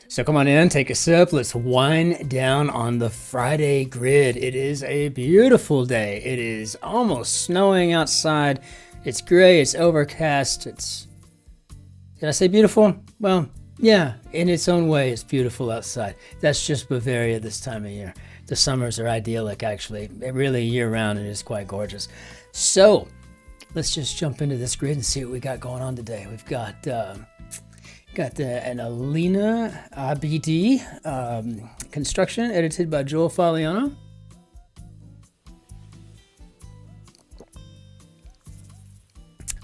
So come on in, take a sip. Let's wind down on the Friday grid. It is a beautiful day. It is almost snowing outside. It's gray, it's overcast. Did I say beautiful? Well, yeah, in its own way, it's beautiful outside. That's just Bavaria this time of year. The summers are idyllic, actually. Really, year-round, it is quite gorgeous. So let's just jump into this grid and see what we got going on today. We've got an Alina ABD construction edited by Joel Faliano.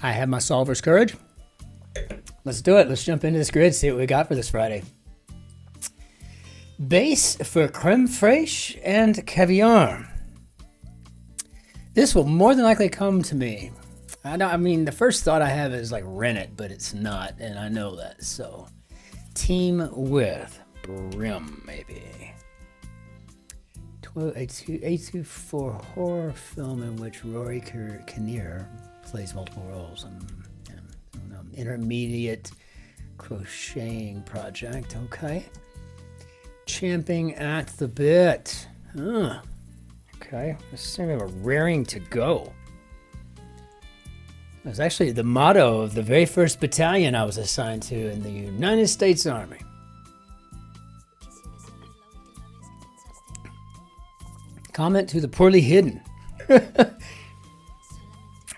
I have my solver's courage. Let's do it. Let's jump into this grid, see what we got for this Friday. Base for creme fraiche and caviar. This will more than likely come to me. I mean, the first thought I have is like rennet, but it's not, and I know that. So, team with Brim, maybe. A24 horror film in which Rory Kinnear plays multiple roles. Intermediate crocheting project. Okay. Champing at the bit. Okay. This seems like a raring to go. It was actually the motto of the very first battalion I was assigned to in the United States Army. Comment to the poorly hidden.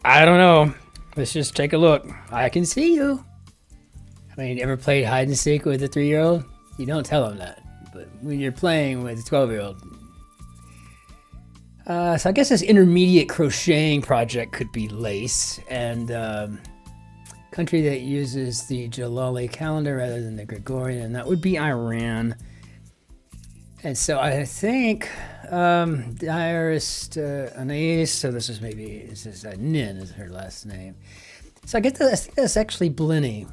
I don't know. Let's just take a look. I can see you. I mean, ever played hide and seek with a 3-year-old? You don't tell them that. But when you're playing with a 12-year-old. So I guess this intermediate crocheting project could be lace, and country that uses the Jalali calendar rather than the Gregorian, and that would be Iran. And so I think diarist Anais, so this is Nin is her last name. So I think that's actually Blinny.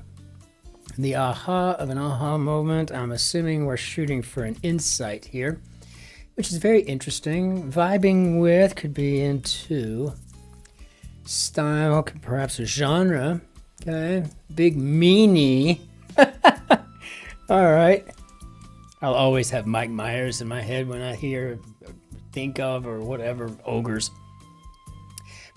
The aha moment. I'm assuming we're shooting for an insight here, which is very interesting. Vibing with could be into style, perhaps a genre. Okay, big meanie. All right. I'll always have Mike Myers in my head when I think of, or whatever, ogres.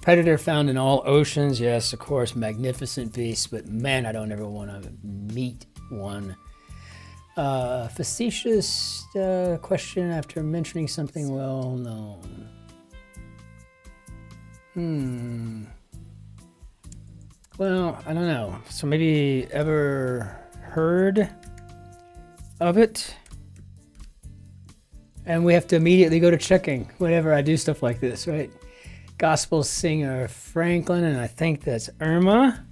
Predator found in all oceans. Yes, of course, magnificent beast, but man, I don't ever want to meet one. Facetious question after mentioning something well known. Well, I don't know. So maybe ever heard of it? And we have to immediately go to checking whenever I do stuff like this, right? Gospel singer Franklin, and I think that's Irma.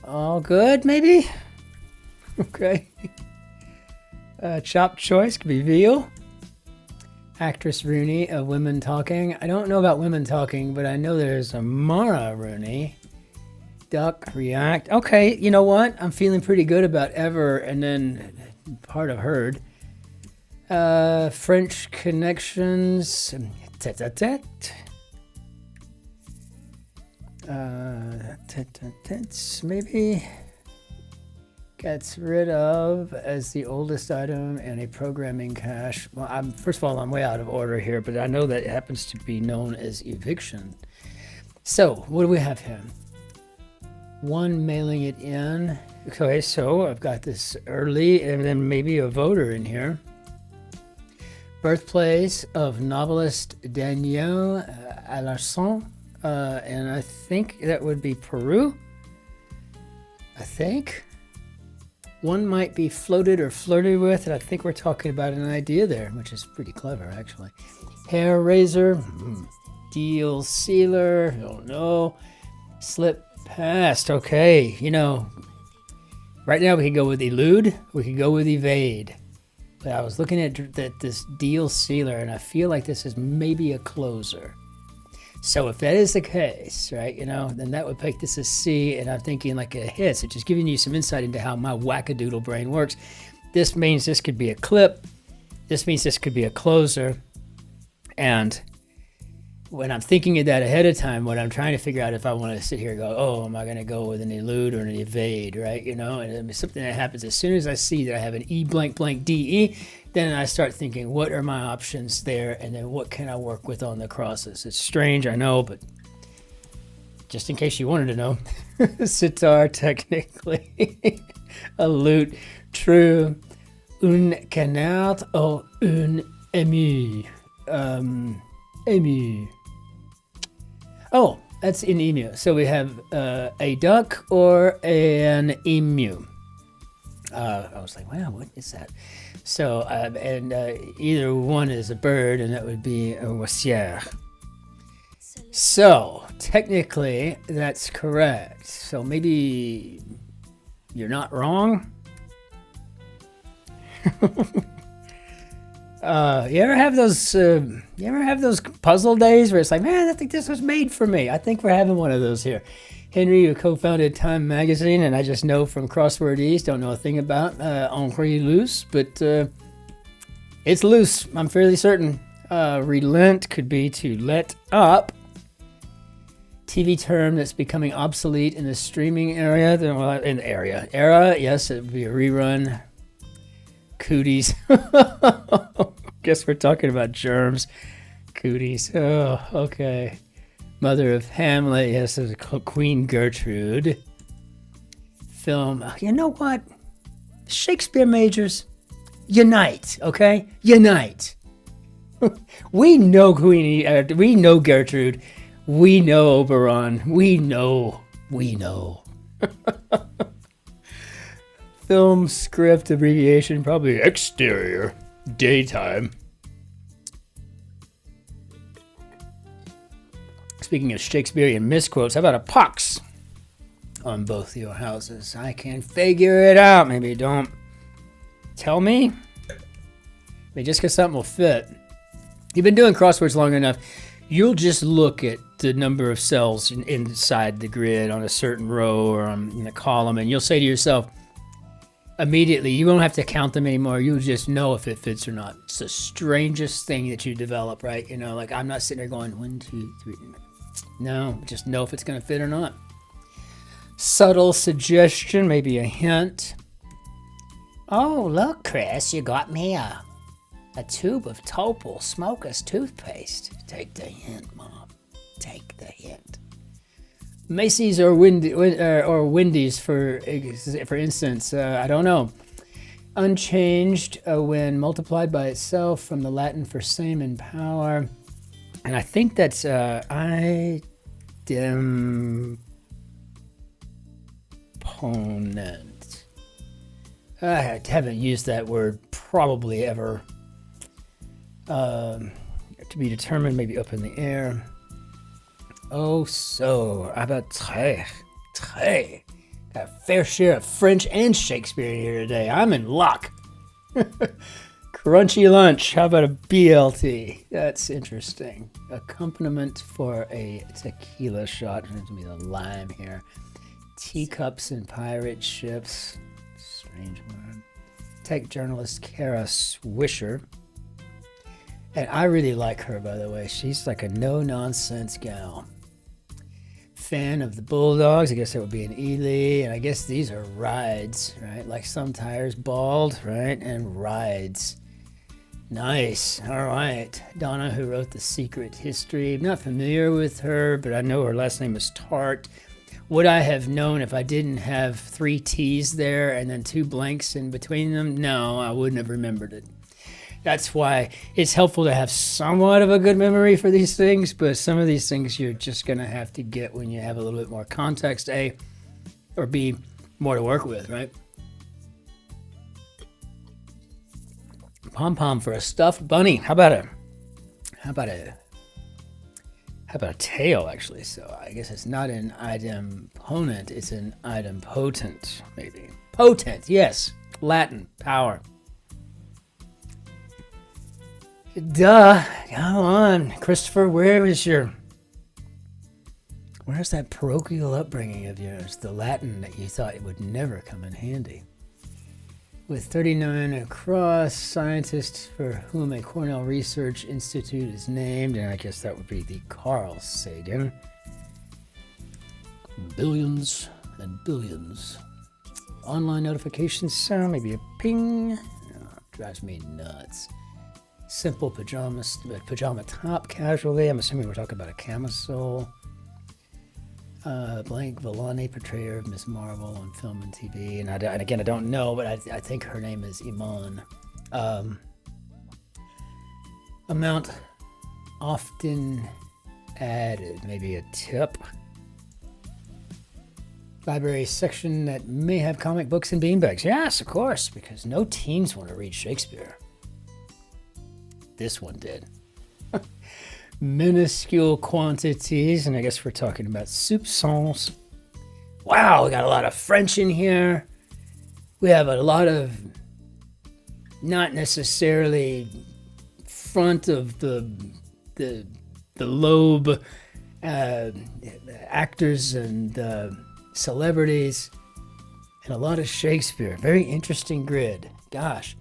All good, maybe? Okay. Chopped choice could be veal. Actress Rooney of Women Talking. I don't know about Women Talking, but I know there's a Mara Rooney. Duck, react. Okay, you know what? I'm feeling pretty good about ever, and then part of heard. French connections. Tete-a-tete. Maybe. Gets rid of as the oldest item and a programming cache. Well, first of all, I'm way out of order here, but I know that it happens to be known as eviction. So, what do we have here? One mailing it in. Okay, so I've got this early, and then maybe a voter in here. Birthplace of novelist Daniel Alarcon, and I think that would be Peru. I think. One might be floated or flirted with, and I think we're talking about an idea there, which is pretty clever, actually. Hair razor, deal sealer, don't know. Slip past, okay. You know, right now we could go with elude, we could go with evade. But I was looking at this deal sealer, and I feel like this is maybe a closer. So if that is the case, right, you know, then that would make this a C, and I'm thinking like a hit. So just giving you some insight into how my wackadoodle brain works. This means this could be a clip. This means this could be a closer. And when I'm thinking of that ahead of time, when I'm trying to figure out if I want to sit here and go, oh, am I going to go with an elude or an evade, right? You know, and it's something that happens as soon as I see that I have an E blank blank DE, then I start thinking, what are my options there? And then what can I work with on the crosses? It's strange, I know, but just in case you wanted to know, sitar technically, a lute, true, un canard or un emu. Emu. Oh, that's an emu. So we have a duck or an emu. I was like, wow, what is that? So, either one is a bird, and that would be a oisière. So, technically, that's correct. So maybe you're not wrong. You ever have those puzzle days where it's like, man, I think this was made for me. I think we're having one of those here. Henry, who co-founded Time Magazine, and I just know from Crossword East, don't know a thing about Henri Loose, but it's loose. I'm fairly certain. Relent could be to let up. TV term that's becoming obsolete in the streaming area. In the era, yes, it would be a rerun. Cooties. Guess we're talking about germs. Cooties. Oh, okay. Mother of Hamlet. Yes, there's Queen Gertrude. Film. You know what? Shakespeare majors, unite, okay? Unite. We know Queenie. We know Gertrude. We know Oberon. We know. Film script abbreviation, probably exterior, daytime. Speaking of Shakespearean misquotes, how about a pox on both your houses? I can figure it out. Maybe don't tell me. Maybe just because something will fit. You've been doing crosswords long enough, you'll just look at the number of cells inside the grid on a certain row or in a column, and you'll say to yourself, immediately, you won't have to count them anymore. You'll just know if it fits or not. It's the strangest thing that you develop, right? You know, like I'm not sitting there going 1, 2, 3. No, just know if it's going to fit or not. Subtle suggestion, maybe a hint. Oh, look, Chris, you got me a tube of Topol Smoker's toothpaste. Take the hint, Mom. Take the hint. Macy's or Wendy's, for instance, I don't know. Unchanged when multiplied by itself, from the Latin for same in power. And I think that's idemponent. I haven't used that word probably ever. To be determined, maybe up in the air. Oh, so, how about très? Got a fair share of French and Shakespeare here today. I'm in luck. Crunchy lunch. How about a BLT? That's interesting. Accompaniment for a tequila shot. There's going to be the lime here. Teacups and pirate ships. Strange word. Tech journalist Kara Swisher. And I really like her, by the way. She's like a no-nonsense gal. Fan of the Bulldogs. I guess that would be an Ely. And I guess these are rides, right? Like some tires, bald, right? And rides. Nice. All right. Donna, who wrote The Secret History. I'm not familiar with her, but I know her last name is Tart. Would I have known if I didn't have 3 T's there and then 2 blanks in between them? No, I wouldn't have remembered it. That's why it's helpful to have somewhat of a good memory for these things, but some of these things you're just going to have to get when you have a little bit more context, A, or B, more to work with, right? Pom-pom for a stuffed bunny. How about a tail, actually? So I guess it's not an idemponent, it's an idempotent, maybe. Potent, yes. Latin, power. Duh, come on. Christopher, where's that parochial upbringing of yours? The Latin that you thought it would never come in handy. with 39 across, scientists for whom a Cornell Research Institute is named, and I guess that would be the Carl Sagan. Billions and billions. Online notification sound, maybe a ping. Oh, drives me nuts. Simple pajama top, casually. I'm assuming we're talking about a camisole. Blank Villani, portrayer of Miss Marvel on film and TV. And again, I don't know, but I think her name is Iman. Amount often added, maybe a tip. Library section that may have comic books and beanbags. Yes, of course, because no teens want to read Shakespeare. This one did. Minuscule quantities, and I guess we're talking about soupçons. Wow, we got a lot of French in here. We have a lot of not necessarily front of the lobe actors and celebrities, and a lot of Shakespeare. Very interesting grid. Gosh.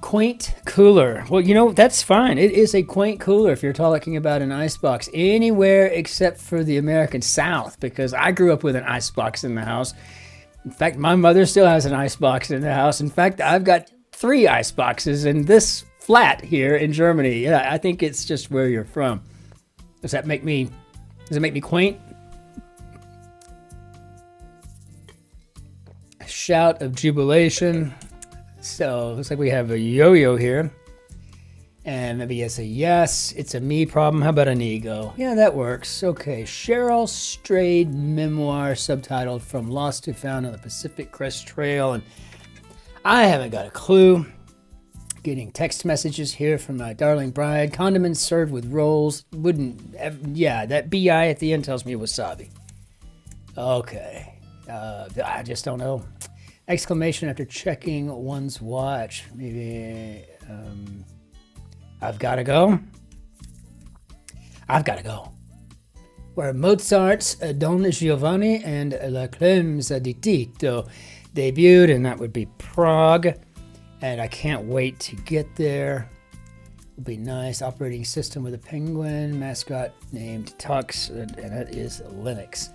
Quaint cooler. Well, you know, that's fine. It is a quaint cooler if you're talking about an icebox anywhere except for the American South, because I grew up with an icebox in the house. In fact, my mother still has an icebox in the house. In fact, I've got 3 iceboxes in this flat here in Germany. Yeah, I think it's just where you're from. Does it make me quaint? A shout of jubilation. So it looks like we have a yo-yo here. And maybe it's a yes, it's a me problem. How about an ego? Yeah, that works. Okay, Cheryl Strayed memoir subtitled From Lost to Found on the Pacific Crest Trail. And I haven't got a clue. Getting text messages here from my darling bride. Condiments served with rolls. Yeah, that BI at the end tells me wasabi. Okay, I just don't know. Exclamation after checking one's watch. Maybe, I've got to go. I've got to go. Where Mozart's Don Giovanni and La Clemenza di Tito debuted, and that would be Prague. And I can't wait to get there. It'll be nice. Operating system with a penguin, mascot named Tux, and that is Linux.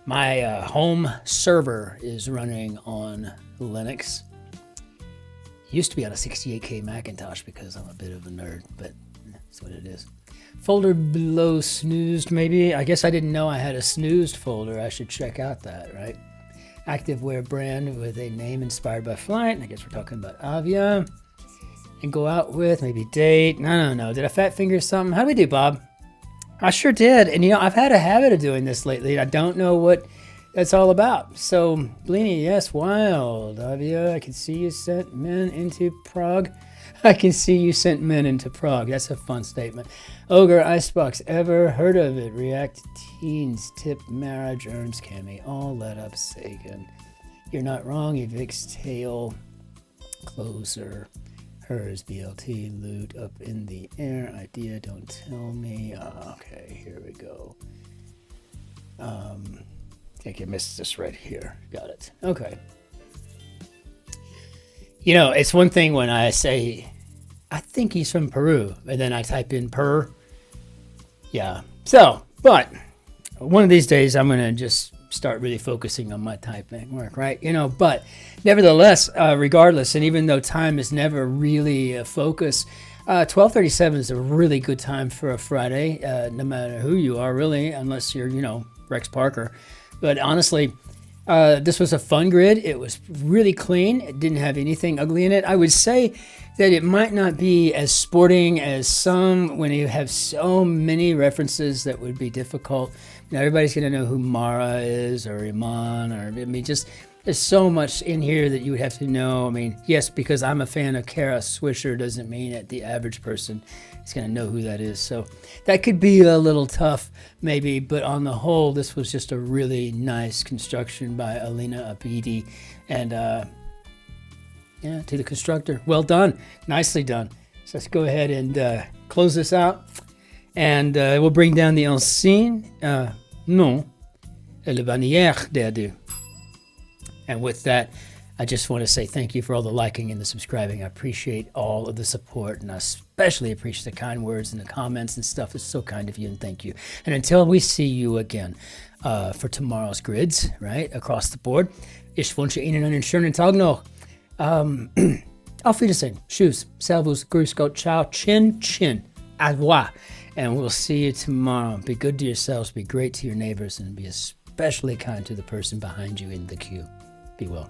My home server is running on Linux. Used to be on a 68K Macintosh because I'm a bit of a nerd, but that's what it is. Folder below snoozed, maybe. I guess I didn't know I had a snoozed folder. I should check out that, right? Activewear brand with a name inspired by flight. I guess we're talking about Avia. And go out with, maybe date. No. Did I fat finger something? How do we do, Bob? I sure did. And, you know, I've had a habit of doing this lately. I don't know what that's all about. So, Bleeny, yes, wild. Avia, I can see you sent men into Prague. I can see you sent men into Prague. That's a fun statement. Ogre, Icebox, ever heard of it? React Teens, Tip, Marriage, Earns, Cami, all let up Sagan. You're not wrong, Evic's Tail, Closer. Hers, BLT, loot up in the air, idea, don't tell me. Okay, here we go. I think I missed this right here. Got it. Okay. You know, it's one thing when I say, I think he's from Peru, and then I type in Per. Yeah. So, but one of these days I'm going to just start really focusing on my typing work, right? You know, but nevertheless, regardless, and even though time is never really a focus, 12:37 is a really good time for a Friday, no matter who you are, really, unless you're, you know, Rex Parker. But honestly, this was a fun grid. It was really clean. It didn't have anything ugly in it. I would say that it might not be as sporting as some when you have so many references that would be difficult. Now, everybody's going to know who Mara is or Iman, or, I mean, just there's so much in here that you would have to know. I mean, yes, because I'm a fan of Kara Swisher doesn't mean that the average person is going to know who that is. So that could be a little tough, maybe, but on the whole, this was just a really nice construction by Alina Abidi. And yeah, to the constructor, well done, nicely done. So let's go ahead and close this out. And we'll bring down the ensignes, non, et le bannière des deux. And with that, I just want to say thank you for all the liking and the subscribing. I appreciate all of the support, and I especially appreciate the kind words and the comments and stuff. It's so kind of you, and thank you. And until we see you again for tomorrow's grids, right, across the board, ich wünsche Ihnen einen schönen Tag noch. Auf Wiedersehen. Tschüss. Servus. Grüß Gott. Ciao. Cin-Cin. Au revoir. And we'll see you tomorrow. Be good to yourselves. Be great to your neighbors. And be especially kind to the person behind you in the queue. Be well.